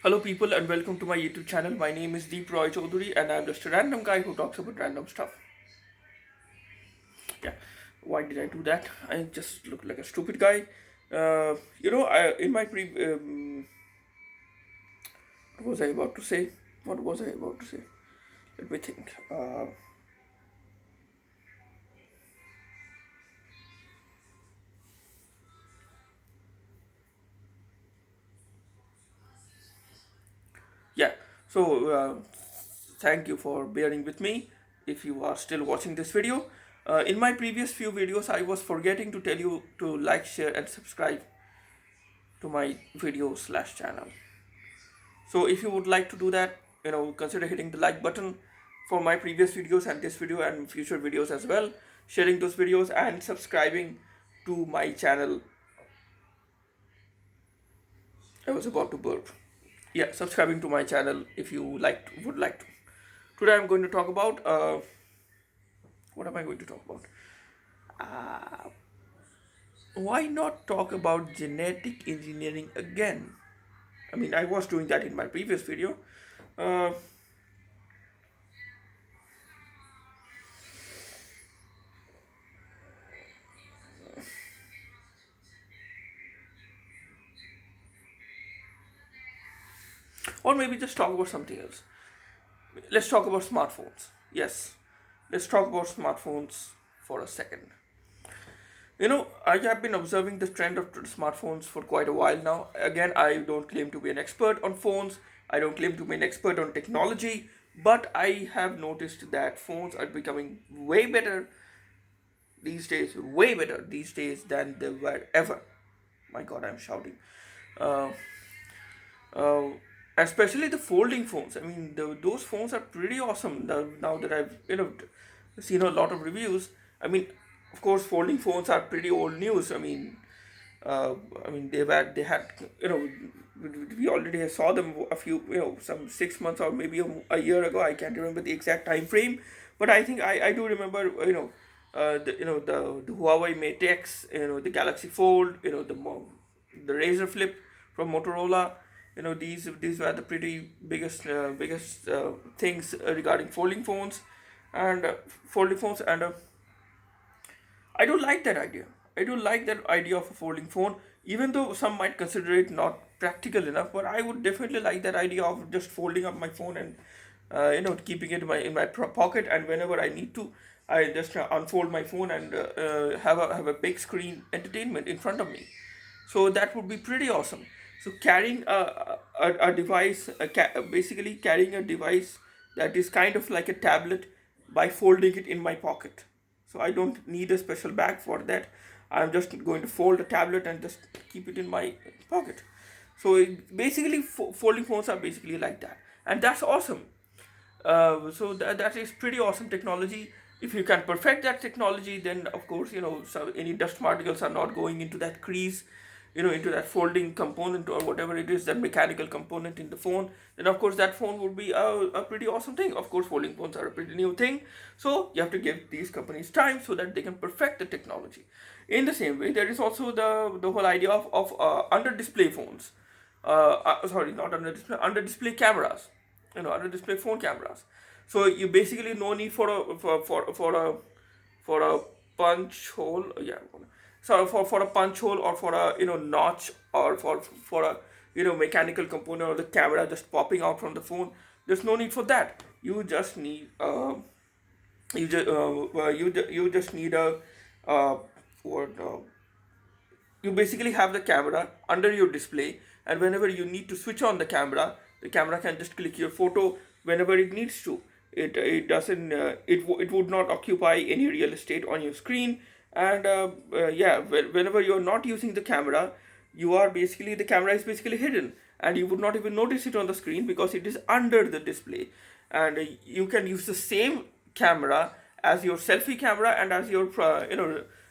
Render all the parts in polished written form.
Hello, people, and welcome to my YouTube channel. My name is Deep Roy Chaudhary, and I'm just a random guy who talks about random stuff. Yeah, why did I do that? I just look like a stupid guy. In my what was I about to say? What was I about to say? Let me think. Yeah. So, thank you for bearing with me. If you are still watching this video, in my previous few videos, I was forgetting to tell you to like, share, and subscribe to my video slash channel. So if you would like to do that, consider hitting the like button for my previous videos and this video and future videos as well, sharing those videos and subscribing to my channel. I was about to burp. Yeah, subscribing to my channel if you would like to. Today I'm going to talk about what am I going to talk about? Why not talk about genetic engineering again? I mean, I was doing that in my previous video. Uh, or maybe just talk about something else. Let's talk about smartphones. Yes, let's talk about smartphones for a second. I have been observing the trend of smartphones for quite a while now. Again, I don't claim to be an expert on phones, I don't claim to be an expert on technology, but I have noticed that phones are becoming way better these days than they were ever. My god, I'm shouting. Uh, uh, Especially the folding phones. I mean, those phones are pretty awesome. Now that I've seen a lot of reviews. I mean, of course, folding phones are pretty old news. Uh, they had we already saw them a few some 6 months or maybe a year ago. I can't remember the exact time frame, but I think I do remember the Huawei Mate X, the Galaxy Fold, the Razer Flip from Motorola. These were the pretty biggest things regarding folding phones, and I don't like that idea. I don't like that idea of a folding phone, even though some might consider it not practical enough. But I would definitely like that idea of just folding up my phone and keeping it in my pocket, and whenever I need to, I just unfold my phone and have a big screen entertainment in front of me. So that would be pretty awesome. So carrying a device, basically carrying a device that is kind of like a tablet by folding it in my pocket. So I don't need a special bag for that. I'm just going to fold a tablet and just keep it in my pocket. So basically, folding phones are basically like that, and that's awesome. That is pretty awesome technology. If you can perfect that technology, then of course so any dust particles are not going into that crease, into that folding component or whatever it is, that mechanical component in the phone. Then of course that phone would be a pretty awesome thing. Of course, folding phones are a pretty new thing, so you have to give these companies time so that they can perfect the technology. In the same way, there is also the whole idea of under display phones. Sorry, not under display cameras, under display phone cameras. So you basically no need for a punch hole. Yeah, so for a punch hole, or for a notch, or for a mechanical component, or the camera just popping out from the phone. There's no need for that. You just need you just need a what you basically have the camera under your display, and whenever you need to switch on the camera can just click your photo whenever it needs to. It doesn't it would not occupy any real estate on your screen. And yeah, whenever you're not using the camera, the camera is basically hidden, and you would not even notice it on the screen because it is under the display. And you can use the same camera as your selfie camera and as your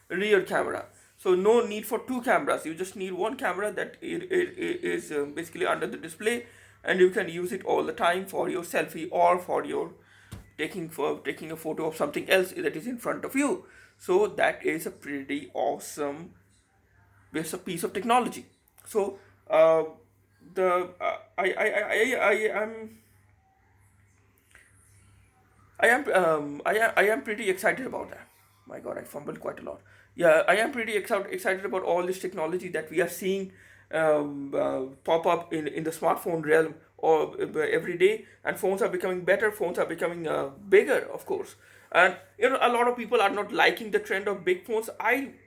rear camera. So no need for two cameras. You just need one camera that it is basically under the display, and you can use it all the time for your selfie, or for your taking a photo of something else that is in front of you. So that is a pretty awesome piece of technology. So the I am pretty excited about that. My God, I fumbled quite a lot. Yeah, I am pretty excited about all this technology that we are seeing pop up in the smartphone realm or every day. And phones are becoming better. Phones are becoming bigger, of course. And a lot of people are not liking the trend of big phones.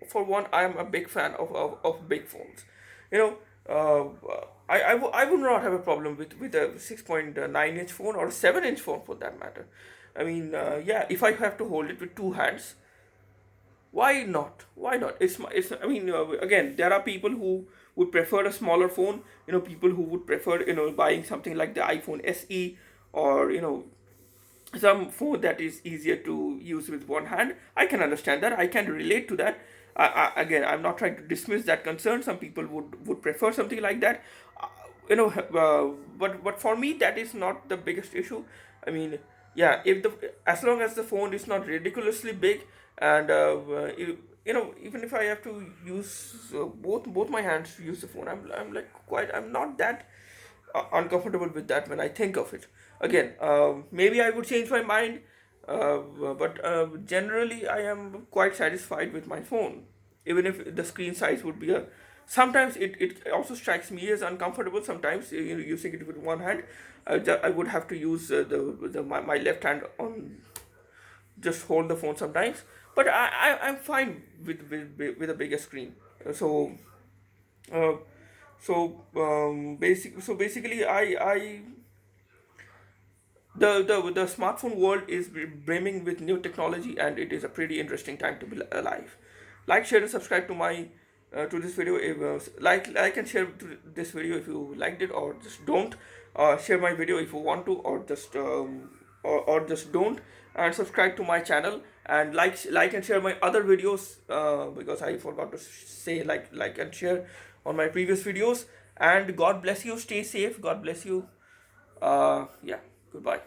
For one, I am a big fan of big phones. You know, I would not have a problem with a 6.9-inch phone or a 7-inch phone for that matter. I mean, yeah, if I have to hold it with two hands, why not? Why not? I mean, again, there are people who would prefer a smaller phone. People who would prefer, buying something like the iPhone SE, or, some phone that is easier to use with one hand. I can understand that. I can relate to that. Again, I'm not trying to dismiss that concern. Some people would prefer something like that. Uh, but for me, that is not the biggest issue. I mean, yeah, if the as long as the phone is not ridiculously big, and even if I have to use both my hands to use the phone, I'm not that uncomfortable with that when I think of it. Again, maybe I would change my mind, but generally I am quite satisfied with my phone, even if the screen size would be a. Sometimes it also strikes me as uncomfortable. Sometimes using it with one hand, I would have to use my left hand on just hold the phone sometimes. But I'm fine with a bigger screen. So uh, basically, the smartphone world is brimming with new technology, and it is a pretty interesting time to be alive. Like, share, and subscribe to my to this video. If, like and share to this video if you liked it, or just don't. Share my video if you want to, or just don't. And subscribe to my channel, and like and share my other videos, because I forgot to say like and share on my previous videos. And God bless you. Stay safe. God bless you. Yeah. Goodbye.